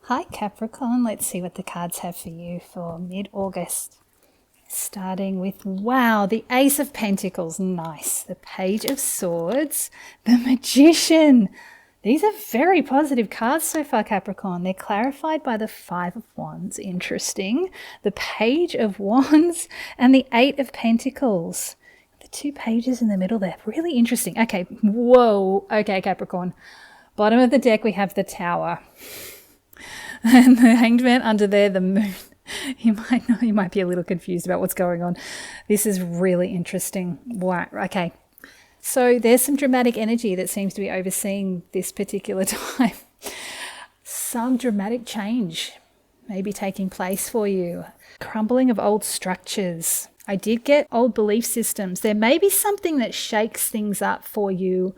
Hi Capricorn, let's see what the cards have for you for mid-August. Starting with, wow, the Ace of Pentacles, nice. The Page of Swords, the Magician. These are very positive cards so far, Capricorn. They're clarified by the Five of Wands, interesting. The Page of Wands and the Eight of Pentacles. The two pages in the middle there, really interesting. Okay, whoa, okay Capricorn. Bottom of the deck we have the Tower. And the Hanged Man under there, the Moon. You might be a little confused about what's going on. This is really interesting. Wow. Okay. So there's some dramatic energy that seems to be overseeing this particular time. Some dramatic change may be taking place for you. Crumbling of old structures. I did get old belief systems. There may be something that shakes things up for you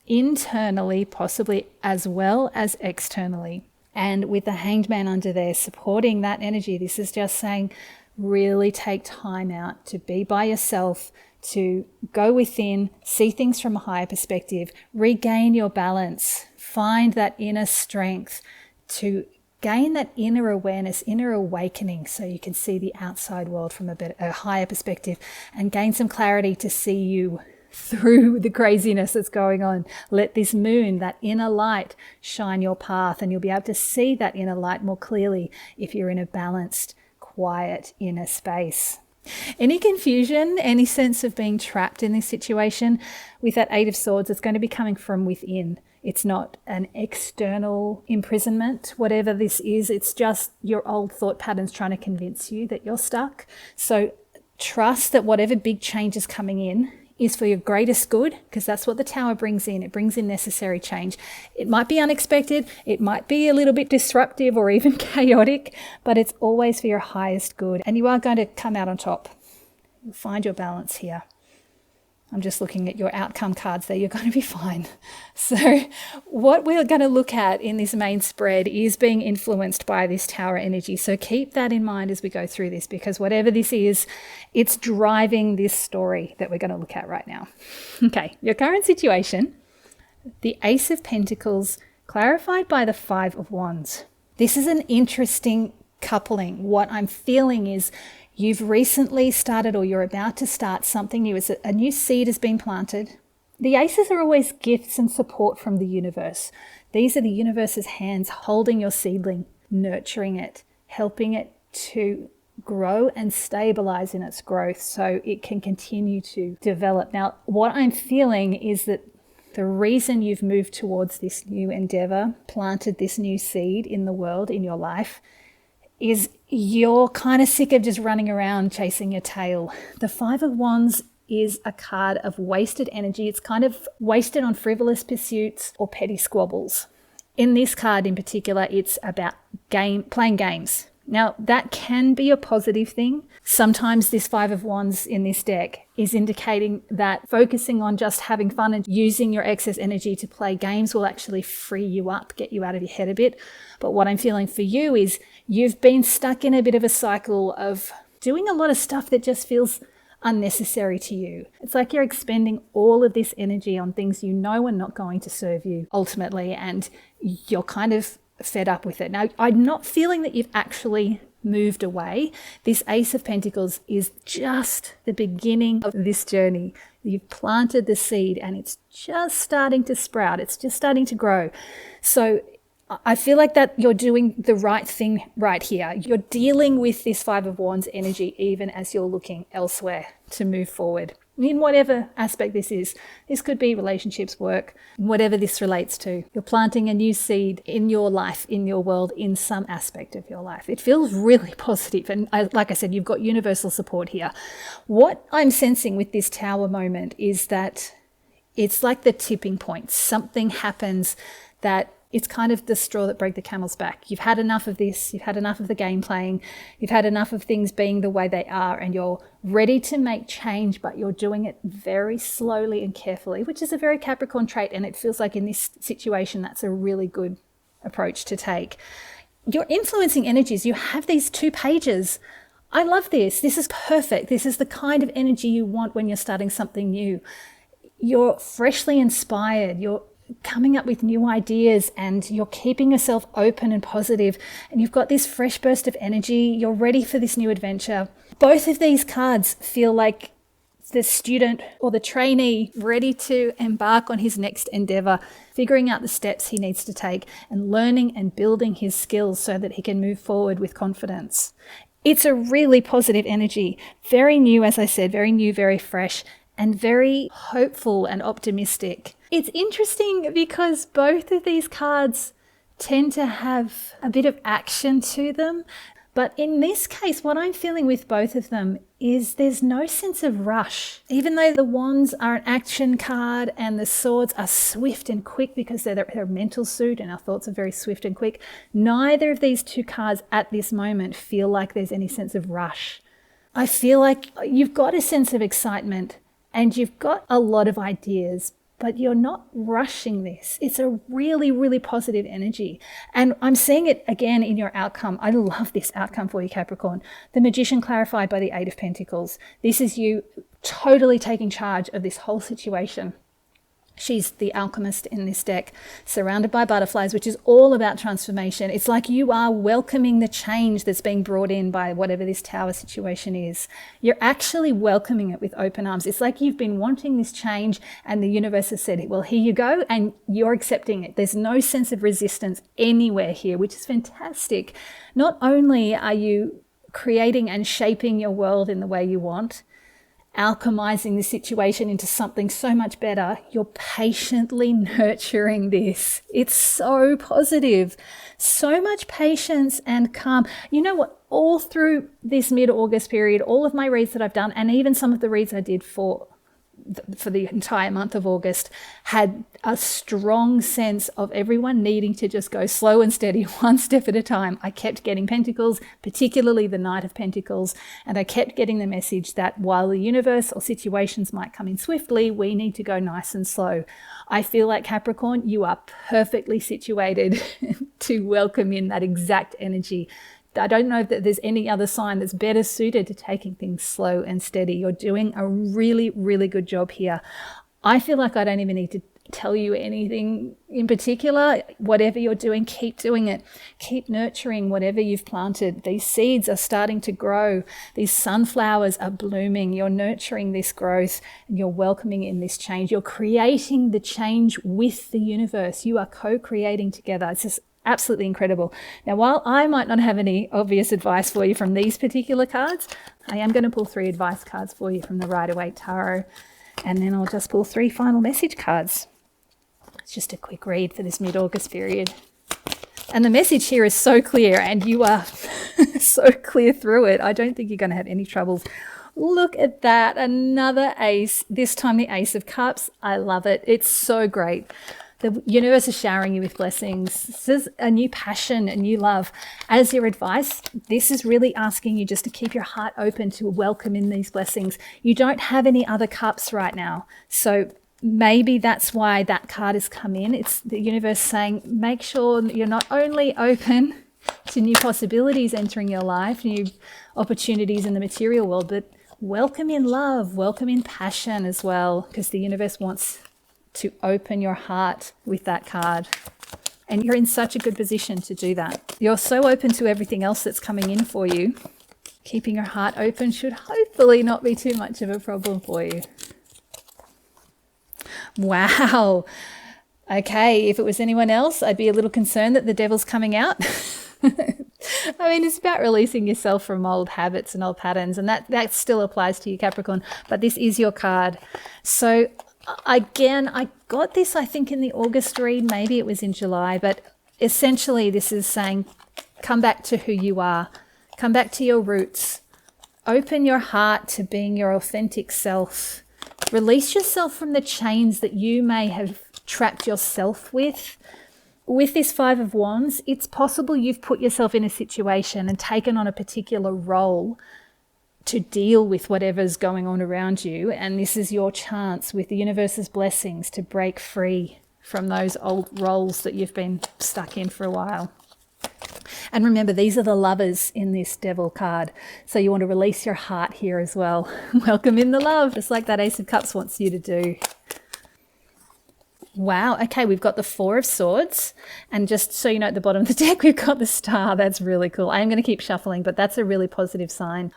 internally, possibly as well as externally. And with the Hanged Man under there supporting that energy, this is just saying really take time out to be by yourself, to go within, see things from a higher perspective, regain your balance, find that inner strength, to gain that inner awareness, inner awakening, so you can see the outside world from a higher perspective and gain some clarity to see you through the craziness that's going on. Let this moon, that inner light, shine your path, and you'll be able to see that inner light more clearly if you're in a balanced, quiet inner space. Any confusion, any sense of being trapped in this situation with that Eight of Swords, it's going to be coming from within. It's not an external imprisonment, whatever this is. It's just your old thought patterns trying to convince you that you're stuck. So trust that whatever big change is coming in is for your greatest good, because that's what the Tower brings in. It brings in necessary change. It might be unexpected, it might be a little bit disruptive or even chaotic, but it's always for your highest good. And you are going to come out on top. You'll find your balance here. I'm just looking at your outcome cards there. You're going to be fine. So what we're going to look at in this main spread is being influenced by this Tower energy. So keep that in mind as we go through this, because whatever this is, it's driving this story that we're going to look at right now. Okay, your current situation, the Ace of Pentacles, clarified by the Five of Wands. This is an interesting coupling. What I'm feeling is you've recently started, or you're about to start something new. A new seed has been planted. The aces are always gifts and support from the universe. These are the universe's hands holding your seedling, nurturing it, helping it to grow and stabilize in its growth so it can continue to develop. Now, what I'm feeling is that the reason you've moved towards this new endeavor, planted this new seed in the world, in your life, is you're kind of sick of just running around chasing your tail. The Five of Wands is a card of wasted energy. It's kind of wasted on frivolous pursuits or petty squabbles. In this card in particular, it's about playing games. Now, that can be a positive thing. Sometimes this Five of Wands in this deck is indicating that focusing on just having fun and using your excess energy to play games will actually free you up, get you out of your head a bit. But what I'm feeling for you is you've been stuck in a bit of a cycle of doing a lot of stuff that just feels unnecessary to you. It's like you're expending all of this energy on things you know are not going to serve you ultimately, and you're kind of fed up with it. Now, I'm not feeling that you've actually moved away. This Ace of Pentacles is just the beginning of this journey. You've planted the seed and it's just starting to sprout. It's just starting to grow. So I feel like that you're doing the right thing right here. You're dealing with this Five of Wands energy even as you're looking elsewhere to move forward. In whatever aspect this is. This could be relationships, work, whatever this relates to. You're planting a new seed in your life, in your world, in some aspect of your life. It feels really positive. And like I said, you've got universal support here. What I'm sensing with this Tower moment is that it's like the tipping point. Something happens that it's kind of the straw that broke the camel's back. You've had enough of this. You've had enough of the game playing. You've had enough of things being the way they are, and you're ready to make change, but you're doing it very slowly and carefully, which is a very Capricorn trait. And it feels like in this situation, that's a really good approach to take. You're influencing energies. You have these two pages. I love this. This is perfect. This is the kind of energy you want when you're starting something new. You're freshly inspired. You're coming up with new ideas, and you're keeping yourself open and positive, and you've got this fresh burst of energy. You're ready for this new adventure. Both of these cards feel like the student or the trainee ready to embark on his next endeavor, figuring out the steps he needs to take and learning and building his skills so that he can move forward with confidence. It's a really positive energy, very new, as I said, very new, very fresh, and very hopeful and optimistic. It's interesting because both of these cards tend to have a bit of action to them. But in this case, what I'm feeling with both of them is there's no sense of rush. Even though the wands are an action card and the swords are swift and quick because they're a mental suit and our thoughts are very swift and quick, neither of these two cards at this moment feel like there's any sense of rush. I feel like you've got a sense of excitement and you've got a lot of ideas, but you're not rushing this. It's a really, really positive energy. And I'm seeing it again in your outcome. I love this outcome for you, Capricorn. The Magician clarified by the Eight of Pentacles. This is you totally taking charge of this whole situation. She's the alchemist in this deck, surrounded by butterflies, which is all about transformation. It's like you are welcoming the change that's being brought in by whatever this tower situation is. You're actually welcoming it with open arms. It's like you've been wanting this change and the universe has said, well, here you go, and you're accepting it. There's no sense of resistance anywhere here, which is fantastic. Not only are you creating and shaping your world in the way you want, alchemizing the situation into something so much better, you're patiently nurturing this. It's so positive. So much patience and calm. You know what? All through this mid-August period, all of my reads that I've done, and even some of the reads I did for the entire month of August, had a strong sense of everyone needing to just go slow and steady, one step at a time. I kept getting Pentacles, particularly the Knight of Pentacles, and I kept getting the message that while the universe or situations might come in swiftly, we need to go nice and slow. I feel like, Capricorn, you are perfectly situated to welcome in that exact energy. I don't know that there's any other sign that's better suited to taking things slow and steady. You're doing a really, really good job here. I feel like I don't even need to tell you anything in particular. Whatever you're doing, keep doing it. Keep nurturing whatever you've planted. These seeds are starting to grow. These sunflowers are blooming. You're nurturing this growth and you're welcoming in this change. You're creating the change with the universe. You are co-creating together. It's just absolutely incredible. Now, while I might not have any obvious advice for you from these particular cards, I am going to pull 3 advice cards for you from the Rider-Waite Tarot, and then I'll just pull 3 final message cards. It's just a quick read for this mid-August period. And the message here is so clear, and you are so clear through it. I don't think you're going to have any troubles. Look at that, another ace, this time the Ace of Cups. I love it. It's so great. The universe is showering you with blessings. This is a new passion, a new love. As your advice, this is really asking you just to keep your heart open to welcome in these blessings. You don't have any other cups right now. So maybe that's why that card has come in. It's the universe saying, make sure you're not only open to new possibilities entering your life, new opportunities in the material world, but welcome in love, welcome in passion as well, because the universe wants to open your heart with that card. And you're in such a good position to do that. You're so open to everything else that's coming in for you. Keeping your heart open should hopefully not be too much of a problem for you. Wow. Okay, if it was anyone else, I'd be a little concerned that the devil's coming out. I mean, it's about releasing yourself from old habits and old patterns, and that still applies to you, Capricorn, but this is your card. So again, I got this, I think, in the August read, maybe it was in July, but essentially this is saying, come back to who you are, come back to your roots, open your heart to being your authentic self, release yourself from the chains that you may have trapped yourself with. With this 5 of Wands, it's possible you've put yourself in a situation and taken on a particular role to deal with whatever's going on around you, and this is your chance with the universe's blessings to break free from those old roles that you've been stuck in for a while. And remember, these are the lovers in this Devil card, so you want to release your heart here as well. Welcome in the love, just like that Ace of Cups wants you to do. Wow. Okay, we've got the Four of Swords. And just so you know, at the bottom of the deck, we've got the Star. That's really cool. I am going to keep shuffling, but that's a really positive sign.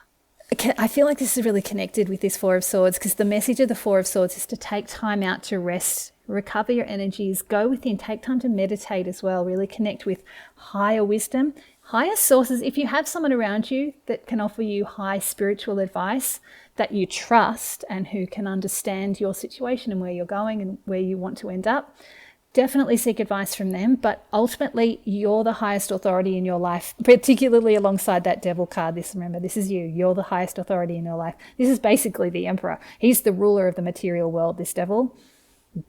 I feel like this is really connected with this Four of Swords, because the message of the Four of Swords is to take time out to rest, recover your energies, go within, take time to meditate as well, really connect with higher wisdom, higher sources. If you have someone around you that can offer you high spiritual advice that you trust and who can understand your situation and where you're going and where you want to end up, definitely seek advice from them. But ultimately, you're the highest authority in your life, particularly alongside that Devil card. Remember, this is you. You're the highest authority in your life. This is basically the Emperor. He's the ruler of the material world, this Devil.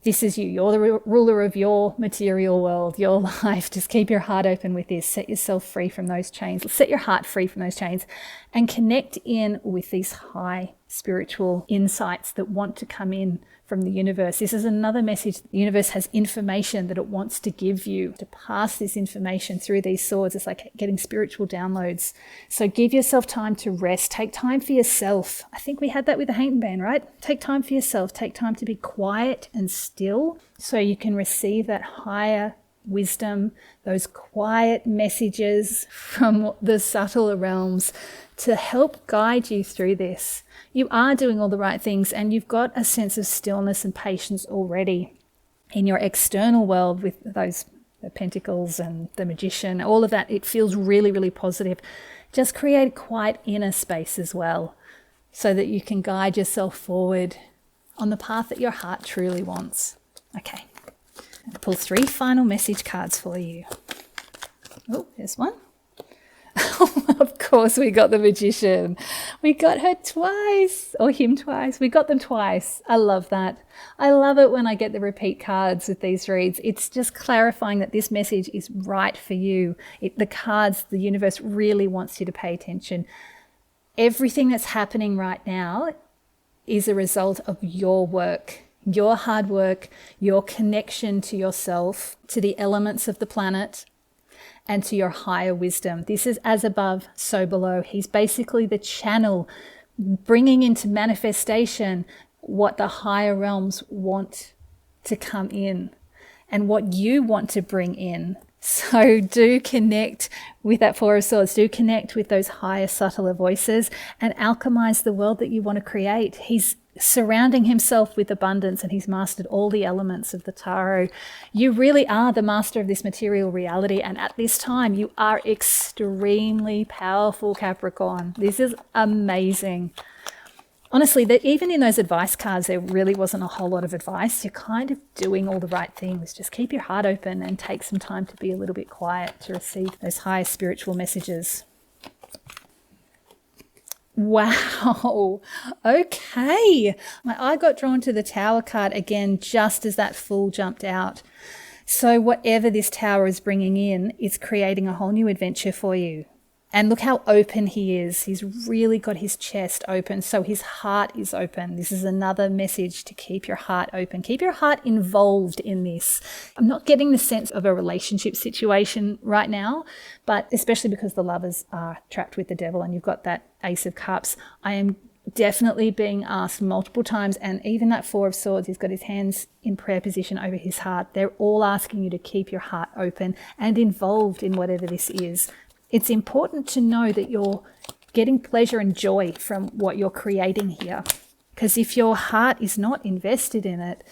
This is you. You're the ruler of your material world, your life. Just keep your heart open with this. Set yourself free from those chains. Set your heart free from those chains and connect in with these high spiritual insights that want to come in from the universe. This is another message. The universe has information that it wants to give you, to pass this information through these swords. It's like getting spiritual downloads. So give yourself time to rest. Take time for yourself. I think we had that with the Hainton band, right? Take time for yourself. Take time to be quiet and still so you can receive that higher wisdom, those quiet messages from the subtler realms to help guide you through this. You are doing all the right things, and you've got a sense of stillness and patience already in your external world with those the Pentacles and the Magician, all of that. It feels really, really positive. Just create a quiet inner space as well so that you can guide yourself forward on the path that your heart truly wants. Okay, I'll pull 3 final message cards for you. Oh, there's one. Of course, we got the Magician. We got her twice, or him twice. We got them twice. I love that. I love it when I get the repeat cards with these reads. It's just clarifying that this message is right for you. The cards, the universe really wants you to pay attention. Everything that's happening right now is a result of your work, your hard work, your connection to yourself, to the elements of the planet, and to your higher wisdom. This is as above, so below. He's basically the channel bringing into manifestation what the higher realms want to come in and what you want to bring in. So do connect with that Four of Swords. Do connect with those higher, subtler voices and alchemize the world that you want to create. He's surrounding himself with abundance, and he's mastered all the elements of the tarot. You really are the master of this material reality, and at this time you are extremely powerful, Capricorn. This is amazing. Honestly, that even in those advice cards, there really wasn't a whole lot of advice. You're kind of doing all the right things. Just keep your heart open and take some time to be a little bit quiet to receive those higher spiritual messages. Wow. Okay. My eye got drawn to the Tower card again, just as that Fool jumped out. So whatever this Tower is bringing in, it's creating a whole new adventure for you. And look how open he is. He's really got his chest open, so his heart is open. This is another message to keep your heart open. Keep your heart involved in this. I'm not getting the sense of a relationship situation right now, but especially because the Lovers are trapped with the Devil and you've got that Ace of Cups. I am definitely being asked multiple times, and even that Four of Swords, he's got his hands in prayer position over his heart. They're all asking you to keep your heart open and involved in whatever this is. It's important to know that you're getting pleasure and joy from what you're creating here. Because if your heart is not invested in it,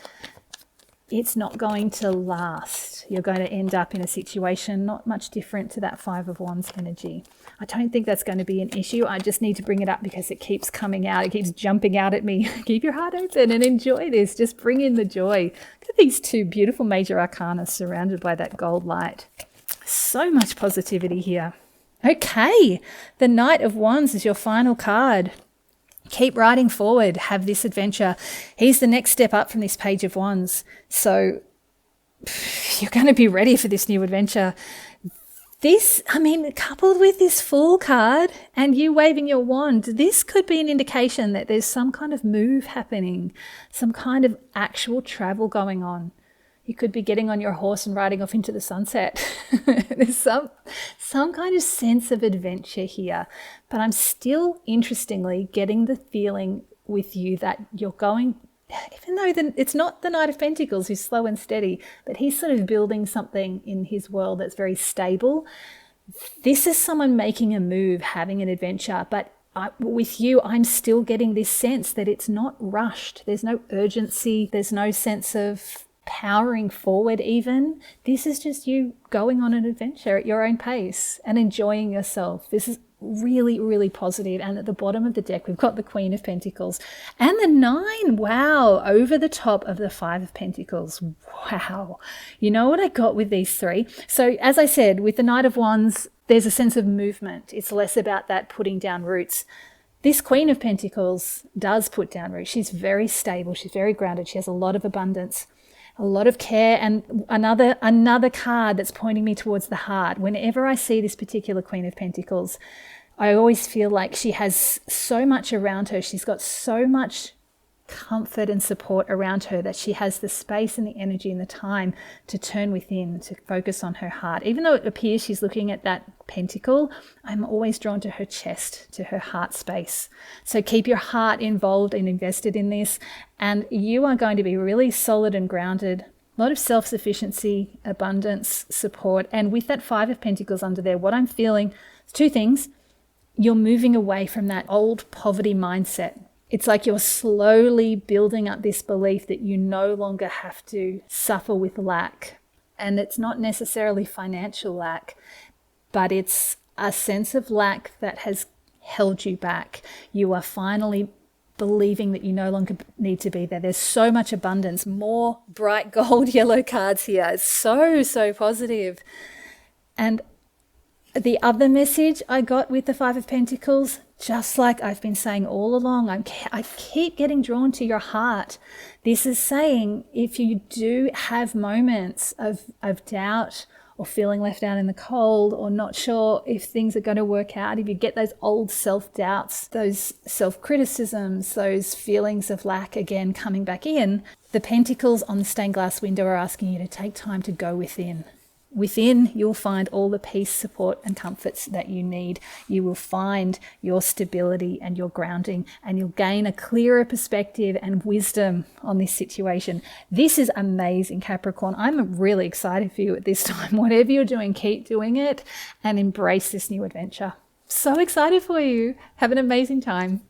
it's not going to last. You're going to end up in a situation not much different to that Five of Wands energy. I don't think that's going to be an issue. I just need to bring it up because it keeps coming out. It keeps jumping out at me. Keep your heart open and enjoy this. Just bring in the joy. Look at these 2 beautiful major arcana surrounded by that gold light. So much positivity here. Okay, the Knight of Wands is your final card. Keep riding forward, have this adventure. He's the next step up from this Page of Wands. So you're going to be ready for this new adventure. Coupled with this Fool card and you waving your wand, this could be an indication that there's some kind of move happening, some kind of actual travel going on. You could be getting on your horse and riding off into the sunset. There's some kind of sense of adventure here. But I'm still, interestingly, getting the feeling with you that you're going even though it's not the Knight of Pentacles who's slow and steady, but he's sort of building something in his world that's very stable. This is someone making a move, having an adventure, but with you, I'm still getting this sense that it's not rushed. There's no urgency. There's no sense of powering forward even. This is just you going on an adventure at your own pace and enjoying yourself. This is really, really positive. And at the bottom of the deck, we've got the Queen of Pentacles and the 9. Wow. Over the top of the 5 of Pentacles. Wow. You know what I got with these 3? So as I said, with the Knight of Wands, there's a sense of movement. It's less about that putting down roots. This Queen of Pentacles does put down roots. She's very stable. She's very grounded. She has a lot of abundance, a lot of care, and another card that's pointing me towards the heart. Whenever I see this particular Queen of Pentacles, I always feel like she has so much around her. She's got so much comfort and support around her that she has the space and the energy and the time to turn within, to focus on her heart. Even though it appears she's looking at that pentacle, I'm always drawn to her chest, to her heart space. So keep your heart involved and invested in this, and you are going to be really solid and grounded. A lot of self-sufficiency, abundance, support. And with that 5 of Pentacles under there, what I'm feeling is 2 things. You're moving away from that old poverty mindset. It's like you're slowly building up this belief that you no longer have to suffer with lack. And it's not necessarily financial lack, but it's a sense of lack that has held you back. You are finally believing that you no longer need to be there. There's so much abundance, more bright gold yellow cards here. It's so, so positive. And the other message I got with the 5 of Pentacles, just like I've been saying all along, I keep getting drawn to your heart. This is saying if you do have moments of doubt or feeling left out in the cold or not sure if things are going to work out, if you get those old self-doubts, those self-criticisms, those feelings of lack again coming back in, the Pentacles on the stained glass window are asking you to take time to go within. Within, you'll find all the peace, support, and comforts that you need. You will find your stability and your grounding, and you'll gain a clearer perspective and wisdom on this situation. This is amazing, Capricorn. I'm really excited for you at this time. Whatever you're doing, keep doing it and embrace this new adventure. So excited for you. Have an amazing time.